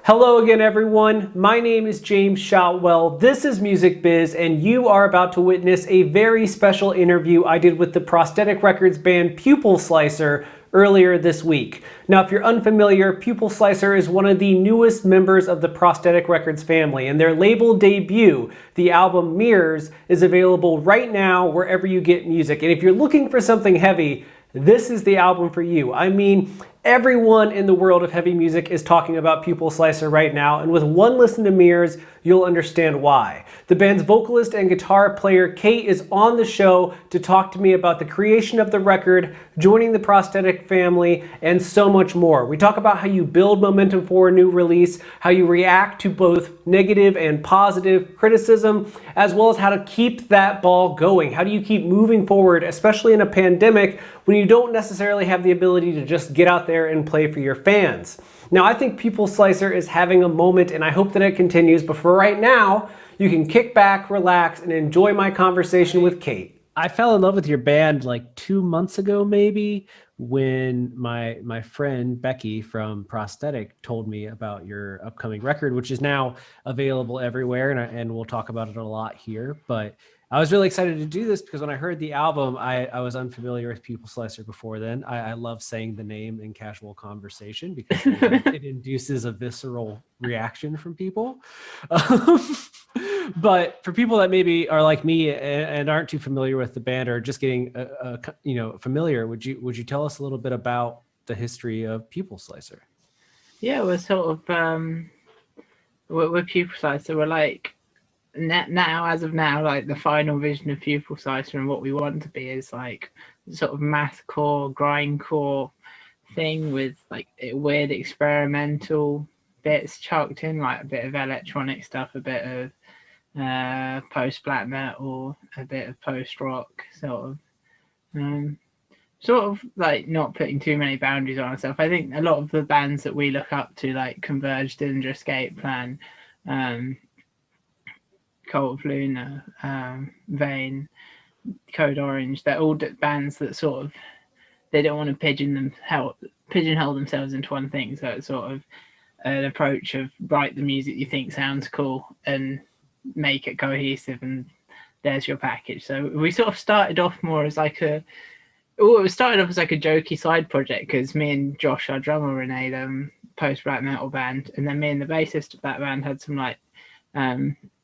Hello again, everyone. My name is James Shotwell. This is Music Biz, and you are about to witness a very special interview I did with the Prosthetic Records band Pupil Slicer earlier this week. Now, if you're unfamiliar, Pupil Slicer is one of the newest members of the Prosthetic Records family, and their label debut, the album Mirrors, is available right now wherever you get music. And if you're looking for something heavy, this is the album for you. I mean, everyone in the world of heavy music is talking about Pupil Slicer right now, and with one listen to Mirrors, you'll understand why. The band's vocalist and guitar player Kate is on the show to talk to me about the creation of the record, joining the Prosthetic family, and so much more. We talk about how you build momentum for a new release, how you react to both negative and positive criticism, as well as how to keep that ball going. How do you keep moving forward, especially in a pandemic, when you don't necessarily have the ability to just get out there and play for your fans? Now, I think Pupil Slicer is having a moment, and I hope that it continues, but for right now, you can kick back, relax, and enjoy my conversation with Kate. I fell in love with your band like 2 months ago, maybe, when my friend Becky from Prosthetic told me about your upcoming record, which is now available everywhere, and we'll talk about it a lot here. But I was really excited to do this because when I heard the album, I was unfamiliar with Pupil Slicer before then. I love saying the name in casual conversation because it induces a visceral reaction from people. But for people that maybe are like me and aren't too familiar with the band or just getting familiar, would you tell us a little bit about the history of Pupil Slicer? Yeah, we're sort of we're Pupil Slicer. We're like now, as of now, like the final vision of Pupil Slicer and what we want to be is like sort of mathcore, grindcore thing with like weird experimental bits chucked in, like a bit of electronic stuff, a bit of post black metal, a bit of post rock, sort of like not putting too many boundaries on ourselves. I think a lot of the bands that we look up to, like Converge, Dillinger Escape Plan, Cult of Luna, Vane, Code Orange, they're all bands that sort of, they don't want to pigeonhole themselves into one thing. So it's sort of an approach of write the music you think sounds cool and make it cohesive, and there's your package. So we sort of started off more as like it started off as like a jokey side project because me and Josh, our drummer, were in a post-black metal band, and then me and the bassist of that band had some like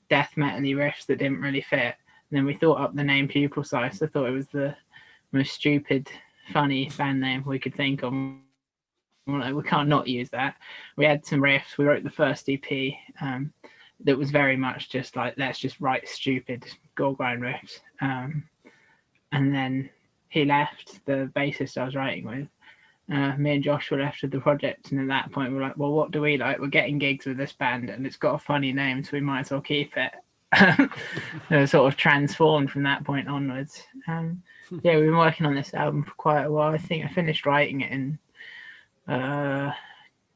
death metal-y riffs that didn't really fit. And then we thought up the name Pupil Slicer. I thought it was the most stupid, funny band name we could think of. Like, we can't not use that. We had some riffs. We wrote the first EP that was very much just like, let's just write stupid gore grind riffs. And then he left, the bassist I was writing with. Me and Josh were left with the project, and at that point we were like, well, what do we like? We're getting gigs with this band and it's got a funny name, so we might as well keep it. It sort of transformed from that point onwards. Yeah, we've been working on this album for quite a while. I think I finished writing it in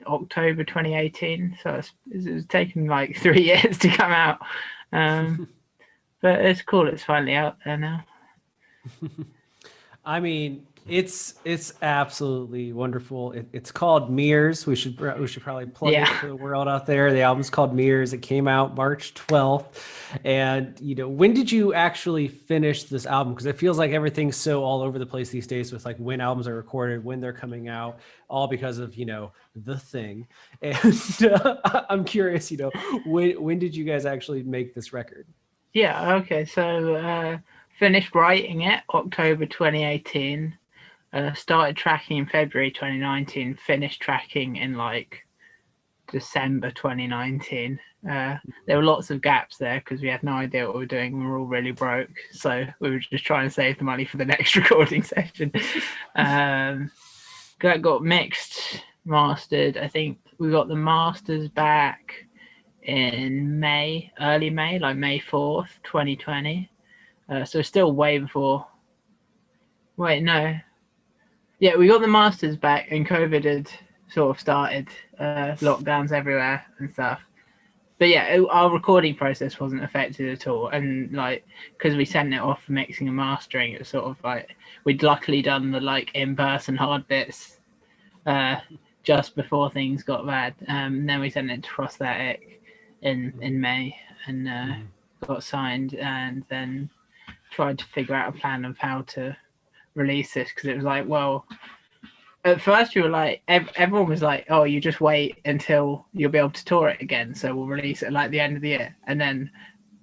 October 2018, so it's taken like 3 years to come out. But it's cool, it's finally out there now. I mean, it's absolutely wonderful. It's called Mirrors. We should probably plug it to the world out there. The album's called Mirrors. It came out March 12th. And when did you actually finish this album? Because it feels like everything's so all over the place these days with like when albums are recorded, when they're coming out, all because of the thing. And I'm curious, when did you guys actually make this record? Yeah. Okay. So finished writing it October 2018. Started tracking in February 2019, finished tracking in like December 2019. There were lots of gaps there because we had no idea what we were doing. We were all really broke, so we were just trying to save the money for the next recording session. Got mixed, mastered. I think we got the masters back in May, early May, like May 4th, 2020. So still way before. Wait, no. Yeah, we got the masters back and COVID had sort of started, lockdowns everywhere and stuff. But yeah, our recording process wasn't affected at all. And like, because we sent it off for mixing and mastering, it was sort of like, we'd luckily done the like in-person hard bits just before things got bad. Then we sent it to Prosthetic in May, and got signed, and then tried to figure out a plan of how to release this, because it was like, well, at first you were like, everyone was like, oh, you just wait until you'll be able to tour it again, so we'll release it like the end of the year. And then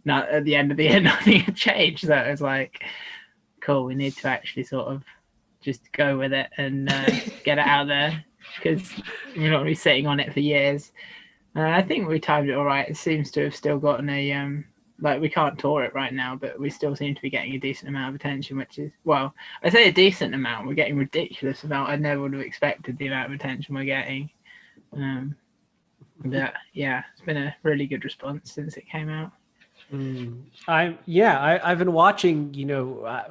at the end of the year nothing had changed, so it was like, cool, we need to actually sort of just go with it and get it out there, because we're not really sitting on it for years. I think we timed it all right. It seems to have still gotten a like, we can't tour it right now, but we still seem to be getting a decent amount of attention, which is, well, I say a decent amount. We're getting ridiculous amount. I never would have expected the amount of attention we're getting. But yeah, it's been a really good response since it came out. I've been watching,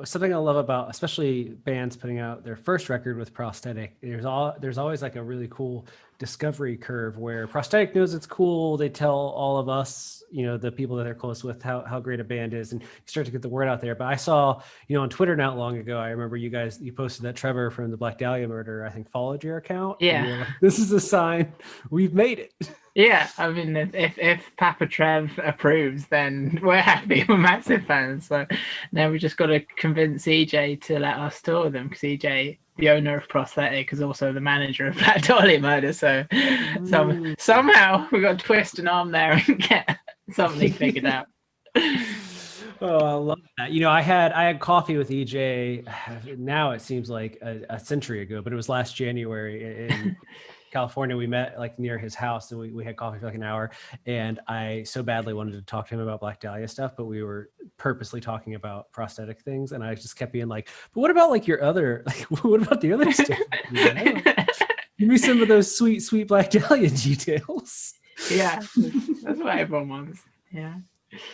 something I love about especially bands putting out their first record with Prosthetic. There's always like a really cool discovery curve where Prosthetic knows it's cool. They tell all of us, the people that they're close with, how great a band is, and you start to get the word out there. But I saw, on Twitter not long ago, I remember you posted that Trevor from the Black Dahlia Murder, I think, followed your account. Yeah. Like, this is a sign we've made it. Yeah, I mean, if Papa Trev approves, then we're happy. We're massive fans. So now we just got to convince EJ to let us tour them, because EJ, the owner of Prosthetic, is also the manager of Black Dahlia Murder. So somehow we got to twist an arm there and get something figured out. Oh, I love that. I had coffee with EJ. Now it seems like a century ago, but it was last January in California. We met like near his house, and we had coffee for like an hour. And I so badly wanted to talk to him about Black Dahlia stuff, but we were purposely talking about Prosthetic things. And I just kept being like, "But what about like your other? Like, what about the other stuff? Give me some of those sweet Black Dahlia details." Yeah, that's what everyone wants. Yeah.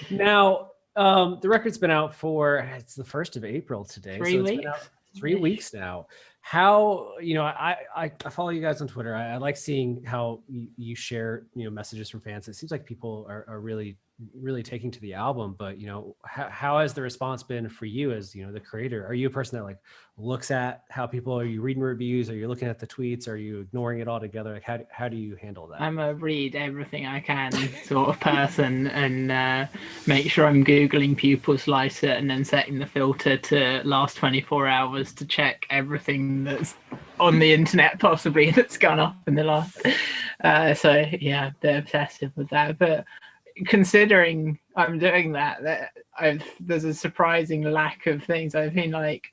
Now, the record's been out it's the 1st of April today. 3 so weeks. It's been out 3 weeks now. How, I follow you guys on Twitter. I like seeing how you share, messages from fans. It seems like people are really, really taking to the album, but, how has the response been for you as, the creator? Are you a person that like looks at how are you reading reviews? Are you looking at the tweets? Are you ignoring it altogether? Like, how do you handle that? I'm a read everything I can sort of person, and make sure I'm Googling Pupil Slicer and then setting the filter to last 24 hours to check everything that's on the internet possibly that's gone up in the last. So yeah, they're obsessive with that. But considering I'm doing that, there's a surprising lack of things. I mean, like,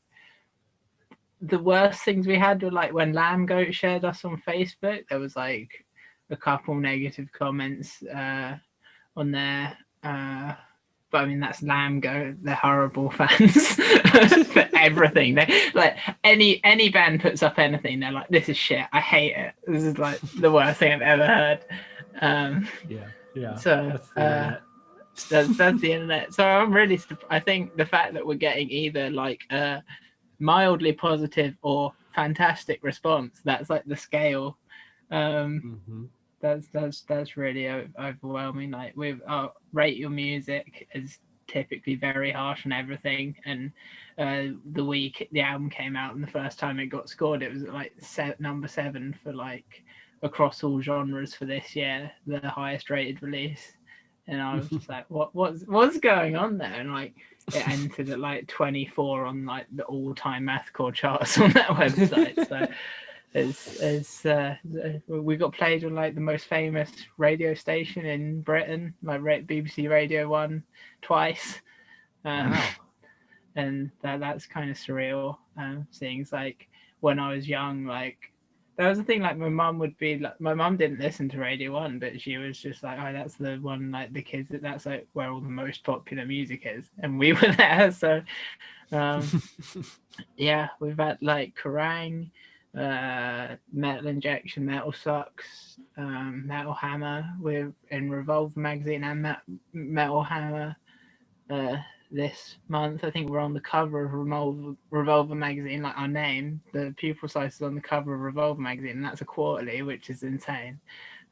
the worst things we had were like when Lamb Goat shared us on Facebook. There was like a couple negative comments on there. But I mean, that's Lamb Goat. They're horrible fans for everything. They like any band puts up anything, they're like, "This is shit. I hate it. This is like the worst thing I've ever heard." Yeah. So that's the internet. So I'm really. I think the fact that we're getting either like mildly positive or fantastic response, that's like the scale. That's really overwhelming. Like, with Rate Your Music is typically very harsh on everything, and the week the album came out and the first time it got scored, it was like number 7 for like across all genres for this year, the highest rated release. And I was just like, what's going on there? And like, it entered at like 24 on like the all-time mathcore charts on that website. So we got played on like the most famous radio station in Britain, like BBC Radio 1 twice. Wow. And that's kind of surreal. Seeing it's like when I was young, like, that was the thing, like, my mum didn't listen to Radio 1, but she was just like, "Oh, that's the one, like, the kids, that's like where all the most popular music is." And we were there. So yeah, we've had like Kerrang, Metal Injection, Metal Sucks, Metal Hammer. We're in Revolver magazine and Metal Hammer this month. I think we're on the cover of Revolver magazine, like our name, the Pupil Slicer, on the cover of Revolver magazine, and that's a quarterly, which is insane.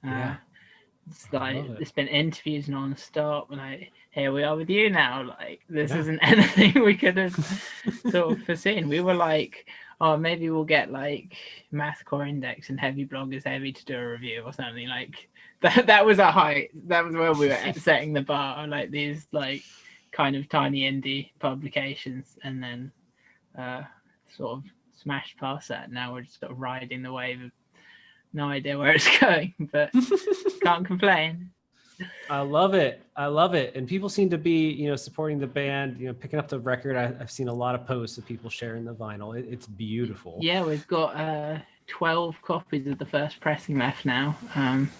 It's like, it's been interviews non-stop, and like, here we are with you now. Like, this isn't anything we could have sort of foreseen. We were like oh, maybe we'll get like Mathcore Index and Heavy Blog is Heavy to do a review or something like that. That was our height. That was where we were setting the bar, like these like kind of tiny indie publications, and then sort of smashed past that. Now we're just sort of riding the wave of no idea where it's going, but can't complain. I love it. I love it. And people seem to be, supporting the band, picking up the record. I've seen a lot of posts of people sharing the vinyl. It's beautiful. Yeah, we've got 12 copies of the first pressing left now,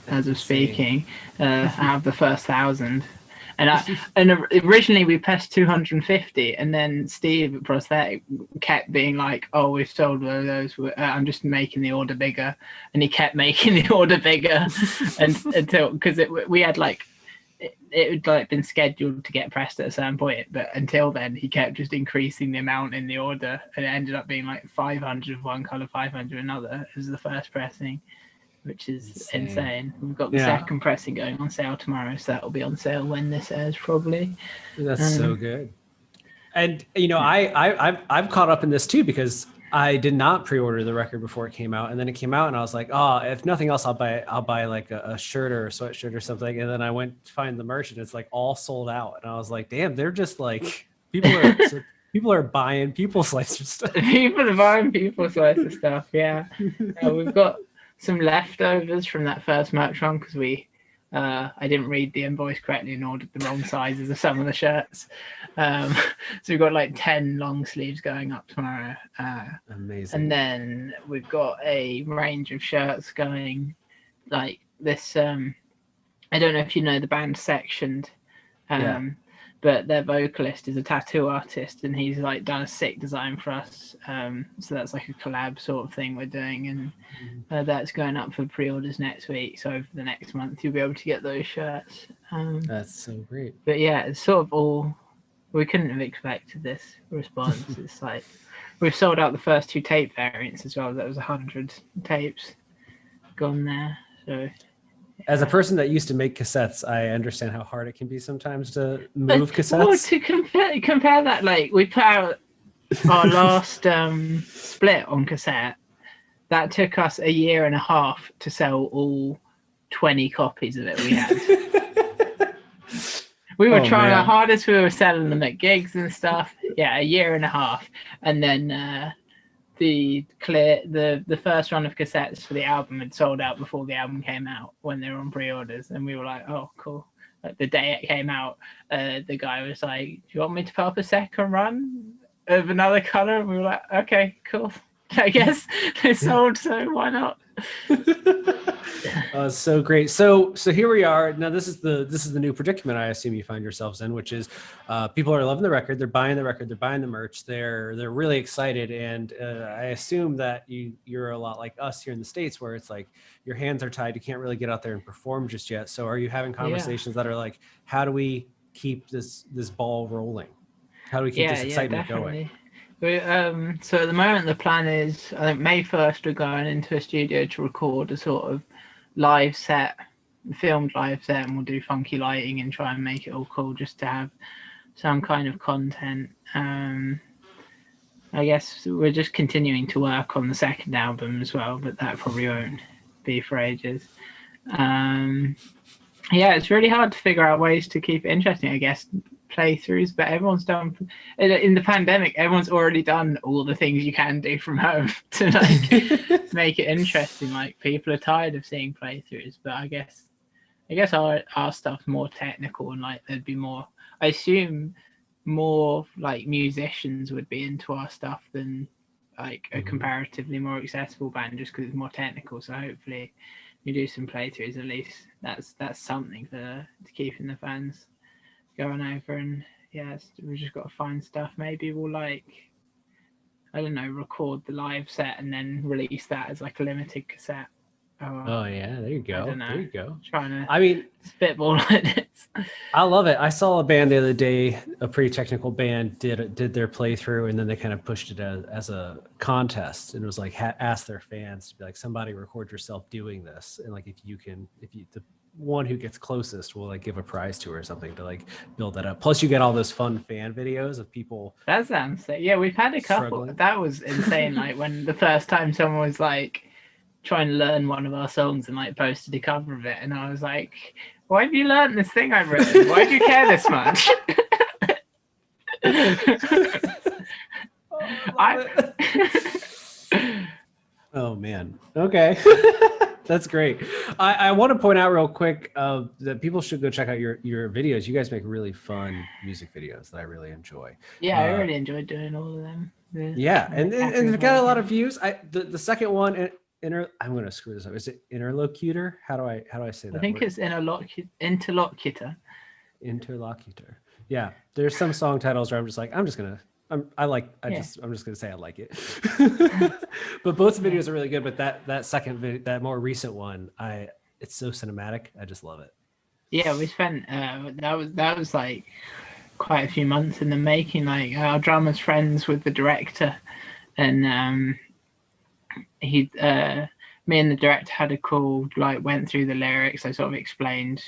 as of speaking, out of the first 1,000. And originally we pressed 250, and then Steve at Prosthetic kept being like, "Oh, we've sold one of those. I'm just making the order bigger," and he kept making the order bigger, until because we had like it had like been scheduled to get pressed at a certain point, but until then he kept just increasing the amount in the order, and it ended up being like 500 of one color, 500 another as the first pressing, which is insane. We've got the second pressing going on sale tomorrow, so that'll be on sale when this airs probably. That's so good. And I've caught up in this too, because I did not pre-order the record before it came out, and then it came out, and I was like, oh, if nothing else, I'll buy like a shirt or a sweatshirt or something. And then I went to find the merch, and it's like all sold out, and I was like, damn, they're just like people are buying Pupil Slicer stuff. People are buying Pupil Slicer stuff. Yeah, we've got some leftovers from that first merch run because I didn't read the invoice correctly and ordered the wrong sizes of some of the shirts. So we've got like 10 long sleeves going up tomorrow. Amazing. And then we've got a range of shirts going like this. I don't know if you know the band Sectioned. But their vocalist is a tattoo artist, and he's like done a sick design for us. So that's like a collab sort of thing we're doing, and that's going up for pre-orders next week. So over the next month, you'll be able to get those shirts. That's so great. But yeah, it's sort of all we couldn't have expected this response. It's like we've sold out the first 2 tape variants as well. That was 100 tapes gone there. So. As a person that used to make cassettes, I understand how hard it can be sometimes to move cassettes. Well, to compare that, like we put out our last split on cassette. That took us a year and a half to sell all 20 copies of it we had. We were trying our hardest. We were selling them at gigs and stuff. Yeah, a year and a half. And then the first run of cassettes for the album had sold out before the album came out when they were on pre-orders, and we were like, oh cool. Like the day it came out, the guy was like, do you want me to put up a second run of another color? And we were like, okay, cool. I guess they sold, so why not? So great. So here we are. Now this is the new predicament I assume you find yourselves in, which is people are loving the record, they're buying the record, they're buying the merch, they're really excited, and I assume that you're a lot like us here in the States, where it's like your hands are tied, you can't really get out there and perform just yet. So are you having conversations that are like, how do we keep this ball rolling? How do we keep this excitement going? So at the moment the plan is, I think May 1st we're going into a studio to record a sort of live set, filmed live set, and we'll do funky lighting and try and make it all cool just to have some kind of content. I guess we're just continuing to work on the second album as well, but that probably won't be for ages. It's really hard to figure out ways to keep it interesting, I guess. Playthroughs, but everyone's done in the pandemic, everyone's already done all the things you can do from home to like make it interesting. Like people are tired of seeing playthroughs, but I guess our stuff's more technical, and like there'd be more, I assume more like musicians would be into our stuff than like a comparatively more accessible band, just because it's more technical. So hopefully you do some playthroughs, at least that's something to keeping the fans going over. And we've just got to find stuff. Maybe we'll record the live set and then release that as like a limited cassette. Oh yeah, there you go. There you go. Trying to spitball like this. I love it. I saw a band the other day, a pretty technical band did their playthrough, and then they kind of pushed it as a contest, and it was like ask their fans to be like, somebody record yourself doing this, and like if one who gets closest will like give a prize to or something to like build that up. Plus you get all those fun fan videos of people. That sounds sick. Yeah, we've had a couple. Struggling. That was insane. Like when the first time someone was like trying to learn one of our songs and like posted a cover of it, and I was like, why have you learned this thing I've written? Why do you care this much? Oh man. Okay. That's great. I want to point out real quick that people should go check out your videos. You guys make really fun music videos that I really enjoy. Yeah, I really enjoyed doing all of them. Yeah, and they've got a lot of views. The second one, I'm going to screw this up. Is it interlocutor? How do I say that? I think it's interlocutor. Interlocutor. Yeah, there's some song titles where I'm just gonna say I like it. But both videos are really good. But that second video, that more recent one, it's so cinematic. I just love it. Yeah, we spent that was like quite a few months in the making. Like our drummer's friends with the director, and me and the director had a call. Like went through the lyrics. I sort of explained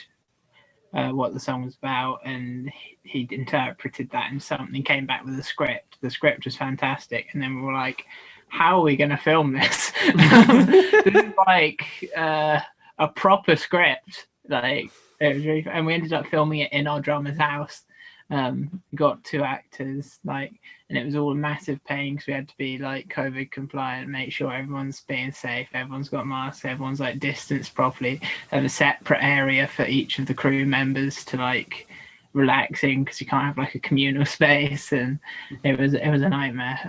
what the song was about, and he interpreted that in something, came back with a script. The script was fantastic, and then we were like, how are we going to film this? This is like a proper script. Like it was really, and we ended up filming it in our drummer's house. Got 2 actors, like, and it was all a massive pain because we had to be like COVID compliant, make sure everyone's being safe, everyone's got masks, everyone's like distanced properly, and a separate area for each of the crew members to like relaxing because you can't have like a communal space, and it was a nightmare.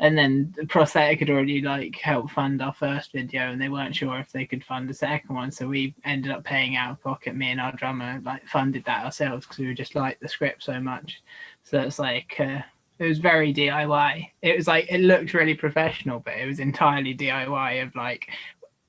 And then the Prosthetic had already like helped fund our first video, and they weren't sure if they could fund the second one, so we ended up paying out of pocket. Me and our drummer like funded that ourselves because we just liked the script so much. So it's like it was very DIY. It was like it looked really professional, but it was entirely DIY. Of like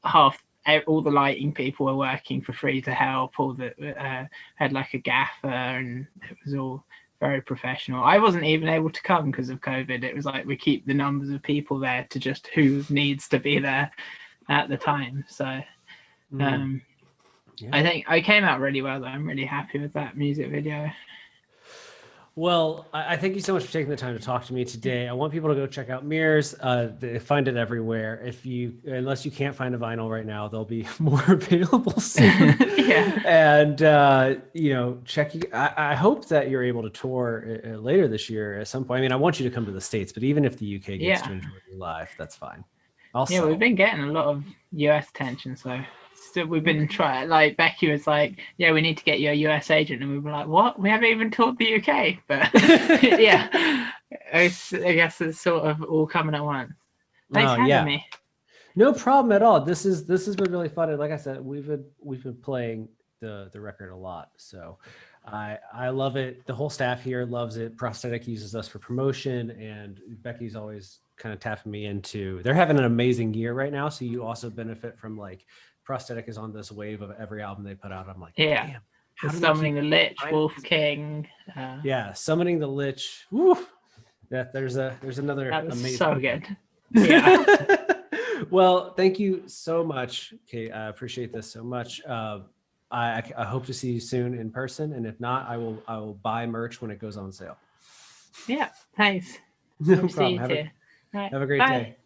all the lighting people were working for free to help. All the had like a gaffer, and it was all very professional. I wasn't even able to come because of COVID. It was like we keep the numbers of people there to just who needs to be there at the time. So I think I came out really well though. I'm really happy with that music video. Well, I thank you so much for taking the time to talk to me today. I want people to go check out Mirrors. They find it everywhere. Unless you can't find a vinyl right now, they'll be more available soon. Yeah. And I hope that you're able to tour later this year at some point. I mean, I want you to come to the States, but even if the UK gets to enjoy you live, that's fine. Yeah, we've been getting a lot of US attention, so still we've been trying. Like Becky was like, "Yeah, we need to get you a US agent," and we were like, "What? We haven't even toured the UK." But yeah, I guess it's sort of all coming at once. Thanks for having me. No problem at all. This has been really fun, and like I said, we've been playing the record a lot, so I love it. The whole staff here loves it. Prosthetic uses us for promotion, and Becky's always kind of tapping me into. They're having an amazing year right now, so you also benefit from like Prosthetic is on this wave of every album they put out. I'm like, yeah, damn, Summoning the Lich, Wolf King. Summoning the Lich. Woo! Yeah, there's another amazing. So good. Yeah. Well, thank you so much, Kate. I appreciate this so much. I hope to see you soon in person, and if not, I will buy merch when it goes on sale. Yeah, thanks. No problem. Have a great day.